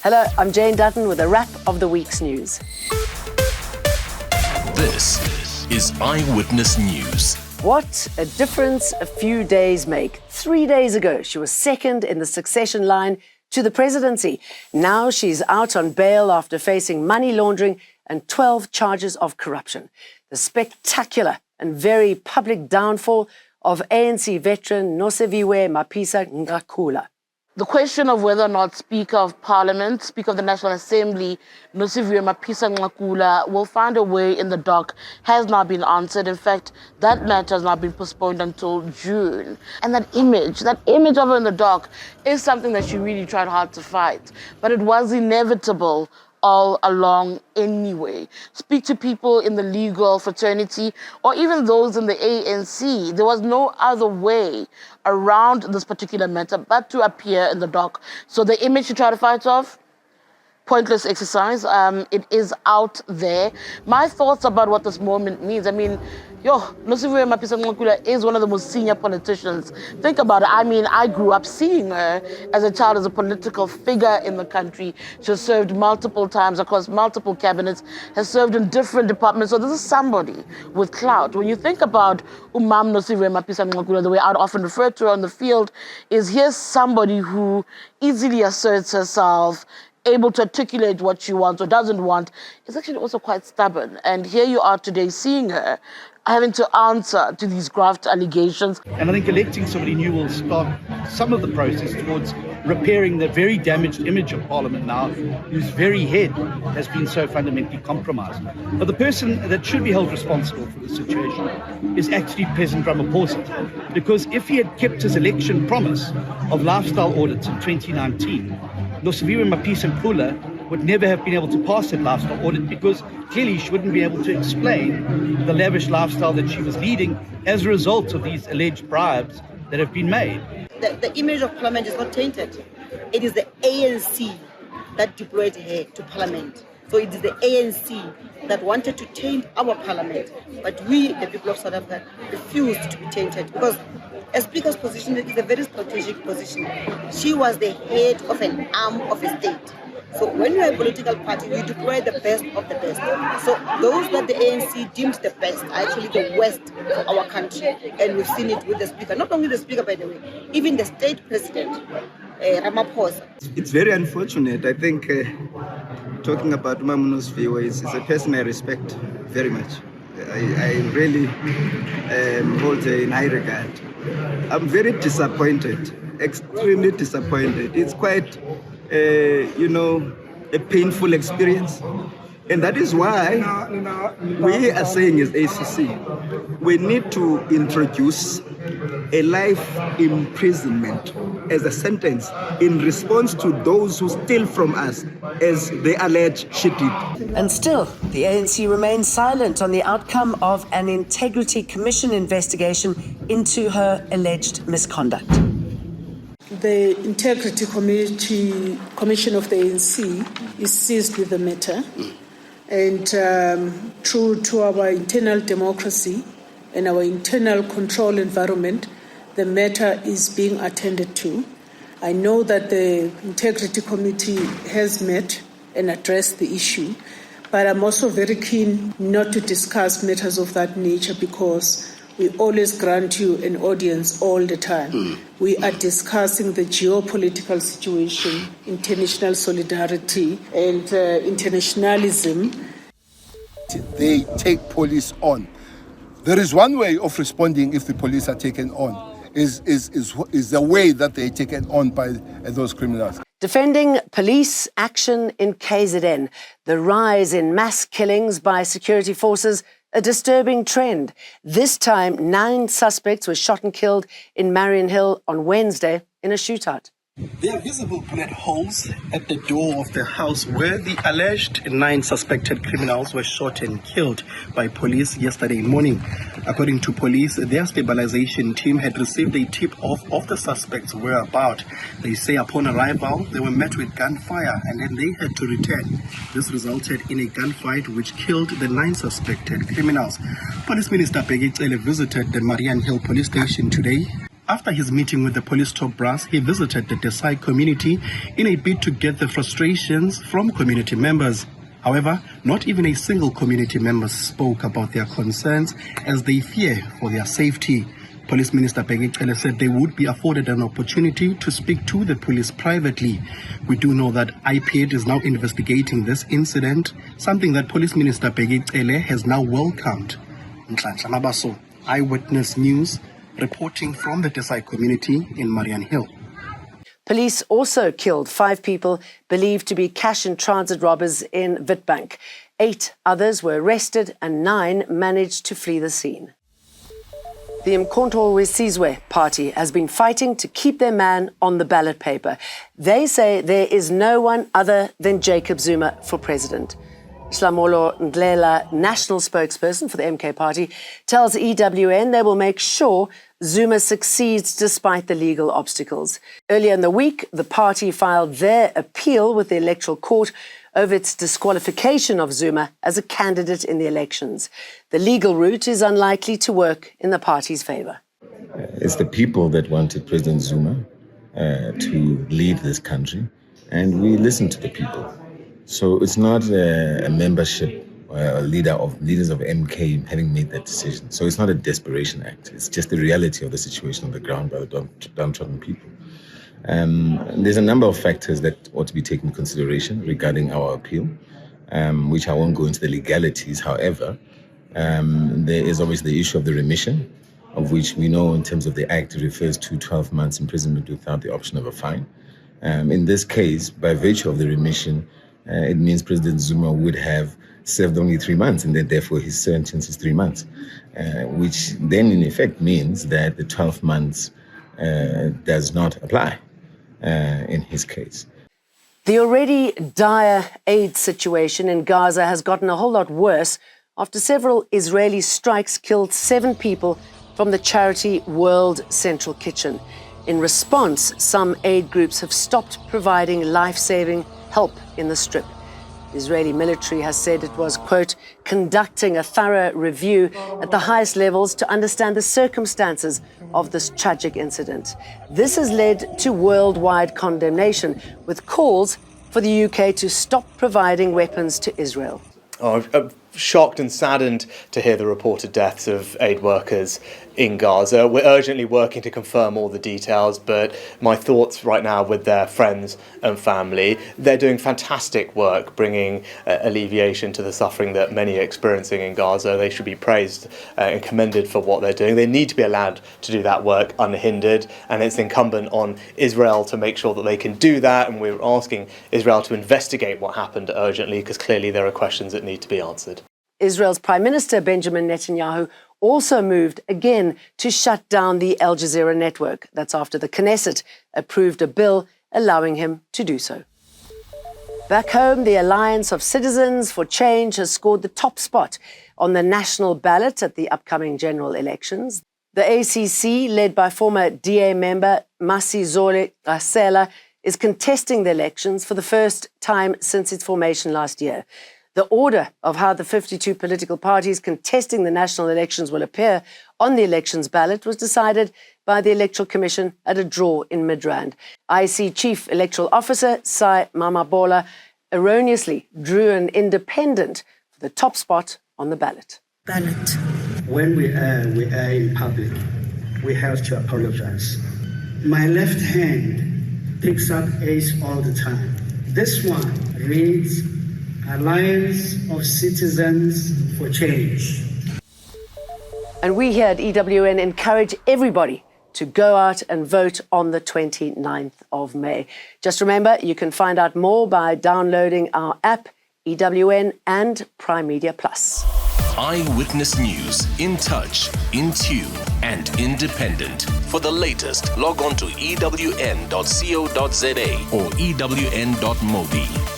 Hello, I'm Jane Dutton with a wrap of the week's news. This is Eyewitness News. What a difference a few days make. 3 days ago, she was second in the succession line to the presidency. Now she's out on bail after facing money laundering and 12 charges of corruption. The spectacular and very public downfall of ANC veteran Nosiviwe Mapisa-Nqakula. The question of whether or not Speaker of Parliament, Speaker of the National Assembly, Nosiviwe Mapisa-Nqakula will find a way in the dock has not been answered. In fact, that matter has not been postponed until June. And that image of her in the dock is something that she really tried hard to fight. But it was inevitable all along anyway. Speak to people in the legal fraternity or even those in the ANC. There was no other way around this particular matter but to appear in the dock. So the image you try to fight off, pointless exercise. It is out there. My thoughts about what this moment means. I mean, Nosiviwe Mapisa-Nqakula is one of the most senior politicians. Think about it. I mean, I grew up seeing her as a child as a political figure in the country. She has served multiple times across multiple cabinets, has served in different departments. So this is somebody with clout. When you think about Umam Nosiviwe Mapisa-Nqakula, the way I'd often refer to her on the field, is here's somebody who easily asserts herself, able to articulate what she wants or doesn't want, is actually also quite stubborn. And here you are today seeing her having to answer to these graft allegations. And I think electing somebody new will start some of the process towards repairing the very damaged image of Parliament now, whose very head has been so fundamentally compromised. But the person that should be held responsible for the situation is actually President Ramaphosa, because if he had kept his election promise of lifestyle audits in 2019, Nosiviwe Mapisa-Nqakula would never have been able to pass that lifestyle audit, because clearly she wouldn't be able to explain the lavish lifestyle that she was leading as a result of these alleged bribes that have been made. The image of Parliament is not tainted. It is the ANC that deployed her to Parliament. So it is the ANC that wanted to taint our Parliament. But we, the people of South Africa, refused to be tainted, because a Speaker's position is a very strategic position. She was the head of an arm of a state. So when you are a political party, you deploy the best of the best. So those that the ANC deemed the best are actually the worst for our country. And we've seen it with the Speaker. Not only the Speaker, by the way, even the State President, Ramaphosa. It's very unfortunate. I think talking about Umam Nosiviwe is a person I respect very much. I really hold her in high regard. I'm very disappointed, extremely disappointed. It's quite a painful experience. And that is why we are saying as ACC, we need to introduce a life imprisonment as a sentence in response to those who steal from us, as they allege she did. And still, the ANC remains silent on the outcome of an Integrity Commission investigation into her alleged misconduct. The Integrity Commission of the ANC is seized with the matter, and true to our internal democracy and our internal control environment, the matter is being attended to. I know that the Integrity Committee has met and addressed the issue, but I'm also very keen not to discuss matters of that nature, because we always grant you an audience all the time. We are discussing the geopolitical situation, international solidarity, and internationalism. They take police on. There is one way of responding if the police are taken on, is the way that they are taken on by those criminals. Defending police action in KZN, the rise in mass killings by security forces, a disturbing trend. This time, 9 suspects were shot and killed in Marion Hill on Wednesday in a shootout. There are visible bullet holes at the door of the house where the alleged 9 suspected criminals were shot and killed by police yesterday morning. According to police, their stabilization team had received a tip-off of the suspects' whereabouts. They say upon arrival, they were met with gunfire and then they had to return. This resulted in a gunfight which killed the 9 suspected criminals. Police Minister Peggy Cele visited the Marion Hill police station today After his meeting with the police top brass, he visited the Desai community in a bid to get the frustrations from community members. However, not even a single community member spoke about their concerns as they fear for their safety. Police Minister Bekele said they would be afforded an opportunity to speak to the police privately. We do know that IPID is now investigating this incident, something that Police Minister Bekele has now welcomed. Nhlanhla Mabaso, Eyewitness News, reporting from the Desai community in Marian Hill. Police also killed 5 people believed to be cash-in-transit robbers in Witbank. 8 others were arrested and 9 managed to flee the scene. The Umkhonto weSizwe party has been fighting to keep their man on the ballot paper. They say there is no one other than Jacob Zuma for president. Shlamolo Ndlela, national spokesperson for the MK party, tells EWN they will make sure Zuma succeeds despite the legal obstacles. Earlier in the week, the party filed their appeal with the Electoral Court over its disqualification of Zuma as a candidate in the elections. The legal route is unlikely to work in the party's favour. It's the people that wanted President Zuma to lead this country, and we listen to the people. So it's not a membership or a leaders of MK having made that decision. So it's not a desperation act. It's just the reality of the situation on the ground by the downtrodden people. There's a number of factors that ought to be taken into consideration regarding our appeal, which I won't go into the legalities. However, there is obviously the issue of the remission, of which we know in terms of the act, it refers to 12 months imprisonment without the option of a fine. In this case, by virtue of the remission, it means President Zuma would have served only 3 months, and then therefore his sentence is 3 months, which then in effect means that the 12 months does not apply in his case. The already dire aid situation in Gaza has gotten a whole lot worse after several Israeli strikes killed 7 people from the charity World Central Kitchen. In response, some aid groups have stopped providing life-saving help in the Strip. The Israeli military has said it was, quote, conducting a thorough review at the highest levels to understand the circumstances of this tragic incident. This has led to worldwide condemnation, with calls for the UK to stop providing weapons to Israel. I'm shocked and saddened to hear the reported deaths of aid workers in Gaza. We're urgently working to confirm all the details, but my thoughts right now with their friends and family. They're doing fantastic work, bringing alleviation to the suffering that many are experiencing in Gaza. They should be praised and commended for what they're doing. They need to be allowed to do that work unhindered, and it's incumbent on Israel to make sure that they can do that, and we're asking Israel to investigate what happened urgently, because clearly there are questions that need to be answered. Israel's Prime Minister Benjamin Netanyahu also moved again to shut down the Al Jazeera network. That's after the Knesset approved a bill allowing him to do so. Back home, the Alliance of Citizens for Change has scored the top spot on the national ballot at the upcoming general elections. The ACC, led by former DA member Masizole Asela, is contesting the elections for the first time since its formation last year. The order of how the 52 political parties contesting the national elections will appear on the elections ballot was decided by the Electoral Commission at a draw in Midrand. IEC Chief Electoral Officer Sai Mamabola erroneously drew an independent for the top spot on the ballot. When we are in public, we have to apologize. My left hand picks up A's all the time. This one reads Alliance of Citizens for Change. And we here at EWN encourage everybody to go out and vote on the 29th of May. Just remember, you can find out more by downloading our app, EWN and Prime Media Plus. Eyewitness News, in touch, in tune, and independent. For the latest, log on to ewn.co.za or ewn.mobi.